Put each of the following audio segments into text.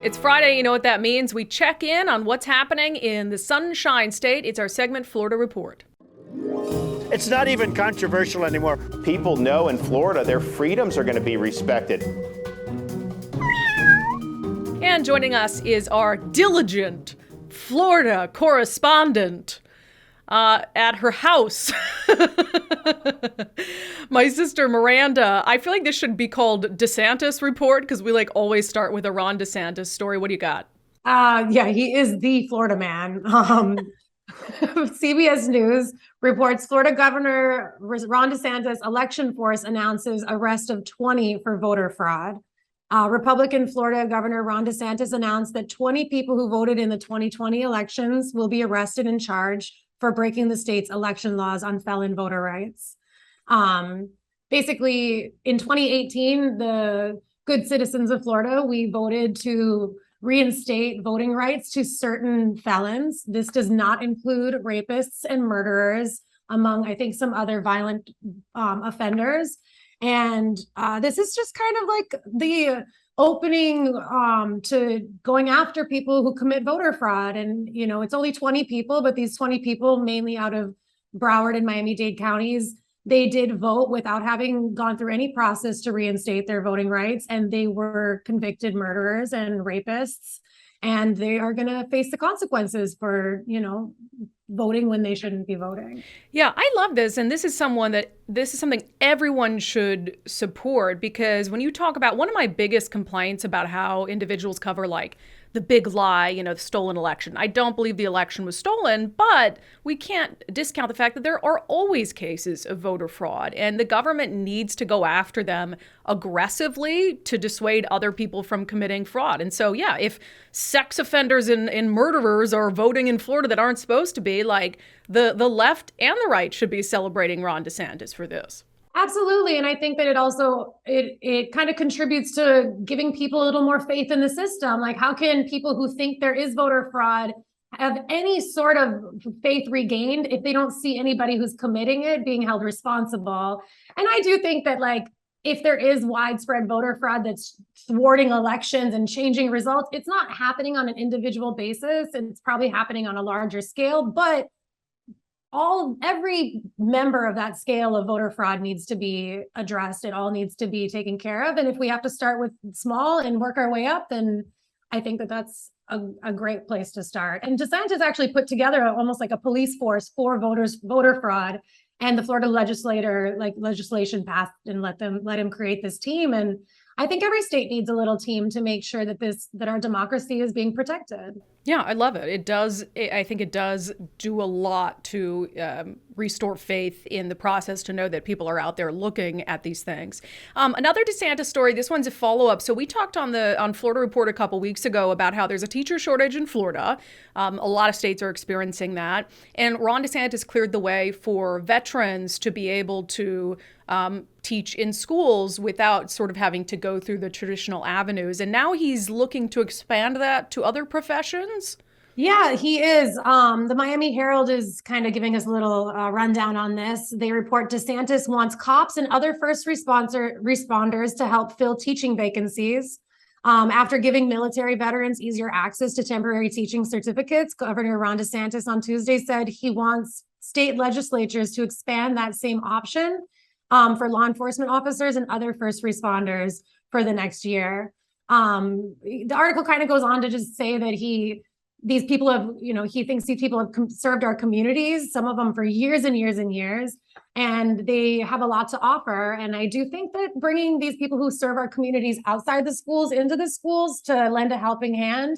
It's Friday, you know what that means. We check in on what's happening in the Sunshine State. It's our segment, Florida Report. It's not even controversial anymore. People know in Florida their freedoms are going to be respected. And joining us is our diligent Florida correspondent at her house. My sister Miranda. I feel like this should be called DeSantis Report because we always start with a Ron DeSantis story. What do you got? Yeah, he is the Florida man. CBS News reports Florida Governor Ron DeSantis' election force announces arrest of 20 for voter fraud. Republican Florida Governor Ron DeSantis announced that 20 people who voted in the 2020 elections will be arrested and charged for breaking the state's election laws on felon voter rights. Basically, in 2018, the good citizens of Florida, we voted to reinstate voting rights to certain felons. This does not include rapists and murderers, among, I think, some other violent offenders. And this is just kind of like the opening to going after people who commit voter fraud. And, you know, it's only 20 people, but these 20 people, mainly out of Broward and Miami-Dade counties, they did vote without having gone through any process to reinstate their voting rights. And they were convicted murderers and rapists. And they are going to face the consequences for, you know, voting when they shouldn't be voting. Yeah, I love this. And this is something everyone should support, because when you talk about one of my biggest complaints about how individuals cover the big lie, you know, the stolen election. I don't believe the election was stolen, but we can't discount the fact that there are always cases of voter fraud, and the government needs to go after them aggressively to dissuade other people from committing fraud. And so, yeah, if sex offenders and murderers are voting in Florida that aren't supposed to be, the left and the right should be celebrating Ron DeSantis for this. Absolutely. And I think that it also, it kind of contributes to giving people a little more faith in the system. Like, how can people who think there is voter fraud have any sort of faith regained if they don't see anybody who's committing it being held responsible? And I do think that, if there is widespread voter fraud that's thwarting elections and changing results, it's not happening on an individual basis. And it's probably happening on a larger scale, but every member of that scale of voter fraud needs to be addressed. It all needs to be taken care of. And if we have to start with small and work our way up, then I think that that's a great place to start. And DeSantis actually put together almost like a police force for voter fraud, and the Florida legislation passed and let him create this team. And I think every state needs a little team to make sure that our democracy is being protected. Yeah, I love it. It does. I think it does do a lot to restore faith in the process, to know that people are out there looking at these things. Another DeSantis story. This one's a follow-up. So we talked on Florida Report a couple weeks ago about how there's a teacher shortage in Florida. A lot of states are experiencing that. And Ron DeSantis cleared the way for veterans to be able to teach in schools without sort of having to go through the traditional avenues. And now he's looking to expand that to other professions. Yeah, he is. The Miami Herald is kind of giving us a little rundown on this. They report DeSantis wants cops and other first responders to help fill teaching vacancies. After giving military veterans easier access to temporary teaching certificates, Governor Ron DeSantis on Tuesday said he wants state legislatures to expand that same option for law enforcement officers and other first responders for the next year. The article kind of goes on to just say that he thinks these people have served our communities, some of them for years and years and years, and they have a lot to offer. And I do think that bringing these people who serve our communities outside the schools into the schools to lend a helping hand,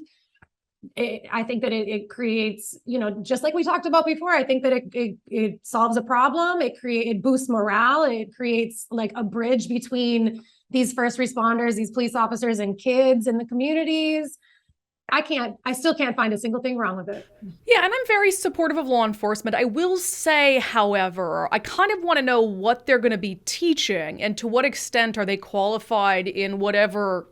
I think that it creates, just like we talked about before, I think that it solves a problem. It boosts morale. It creates a bridge between these first responders, these police officers, and kids in the communities. I still can't find a single thing wrong with it. Yeah, and I'm very supportive of law enforcement. I will say, however, I kind of want to know what they're going to be teaching and to what extent are they qualified in whatever,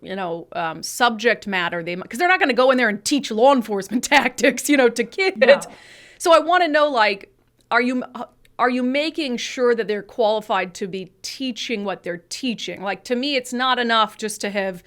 subject matter because they're not going to go in there and teach law enforcement tactics, to kids. No. So I want to know, are you making sure that they're qualified to be teaching what they're teaching? To me, it's not enough just to have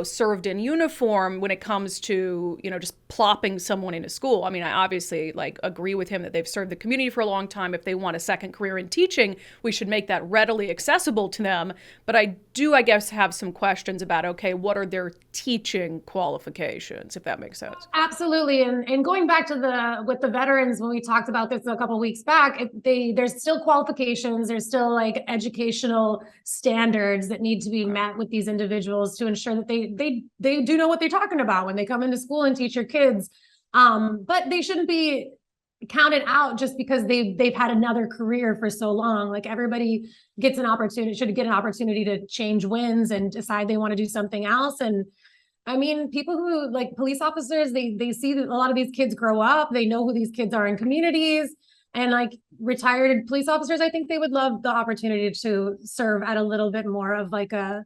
served in uniform when it comes to, just plopping someone into school. I mean, I obviously agree with him that they've served the community for a long time. If they want a second career in teaching, we should make that readily accessible to them. But I do, I guess, have some questions about, okay, what are their teaching qualifications, if that makes sense? Absolutely. And going back to with the veterans, when we talked about this a couple of weeks back, there's still qualifications, there's still educational standards that need to be met with these individuals to ensure that they do know what they're talking about when they come into school and teach your kids. But they shouldn't be counted out just because they've had another career for so long. Everybody gets an opportunity, should get an opportunity to change winds and decide they want to do something else. And I mean, people who police officers, they see that a lot of these kids grow up, they know who these kids are in communities. And retired police officers, I think they would love the opportunity to serve at a little bit more of a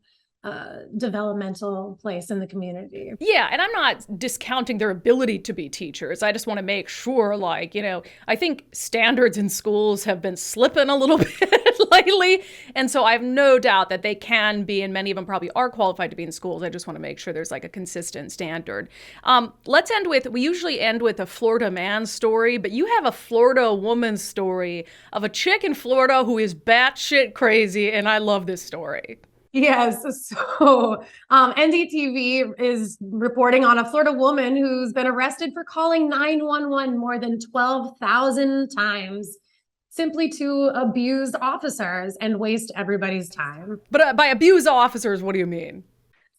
developmental place in the community. Yeah, and I'm not discounting their ability to be teachers. I just want to make sure, I think standards in schools have been slipping a little bit lately. And so I have no doubt that they can be, and many of them probably are qualified to be in schools. I just want to make sure there's a consistent standard. We usually end with a Florida man story, but you have a Florida woman story of a chick in Florida who is batshit crazy, and I love this story. Yes. So NDTV is reporting on a Florida woman who's been arrested for calling 911 more than 12,000 times simply to abuse officers and waste everybody's time. But by abuse officers, what do you mean?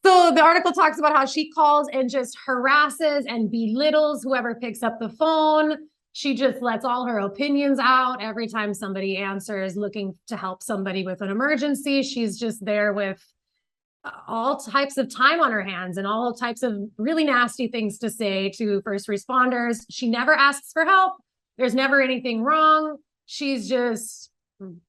So the article talks about how she calls and just harasses and belittles whoever picks up the phone. She just lets all her opinions out every time somebody answers looking to help somebody with an emergency. She's just there with all types of time on her hands and all types of really nasty things to say to first responders. She never asks for help. There's never anything wrong. She's just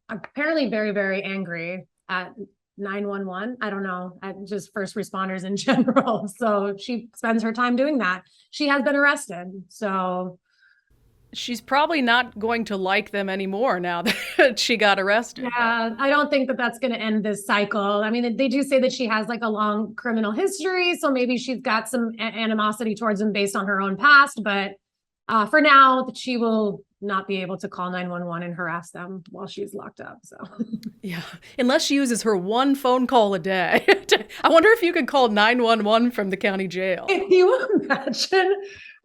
apparently very, very angry at 911. I don't know, at just first responders in general. So she spends her time doing that. She has been arrested. So she's probably not going to like them anymore now that she got arrested. Yeah, I don't think that that's going to end this cycle. I mean, they do say that she has a long criminal history, so maybe she's got some animosity towards them based on her own past. But for now, she will not be able to call 911 and harass them while she's locked up. So yeah, unless she uses her one phone call a day. I wonder if you could call 911 from the county jail. Can you imagine?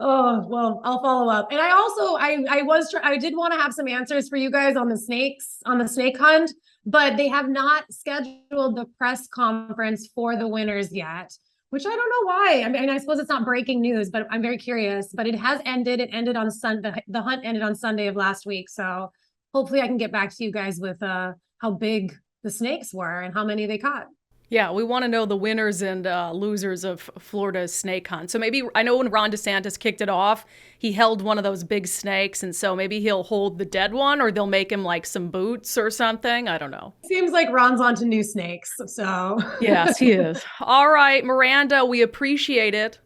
Oh, well, I'll follow up. And I also, I did want to have some answers for you guys on the snake hunt, but they have not scheduled the press conference for the winners yet, which I don't know why. I mean, I suppose it's not breaking news, but I'm very curious. But it has ended. It ended on Sunday. The hunt ended on Sunday of last week. So hopefully I can get back to you guys with how big the snakes were and how many they caught. Yeah, we want to know the winners and losers of Florida's snake hunt. So maybe, I know when Ron DeSantis kicked it off, he held one of those big snakes. And so maybe he'll hold the dead one, or they'll make him some boots or something. I don't know. Seems like Ron's onto new snakes. So yes, he is. All right, Miranda, we appreciate it.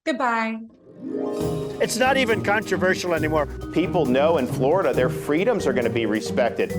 Goodbye. It's not even controversial anymore. People know in Florida their freedoms are going to be respected.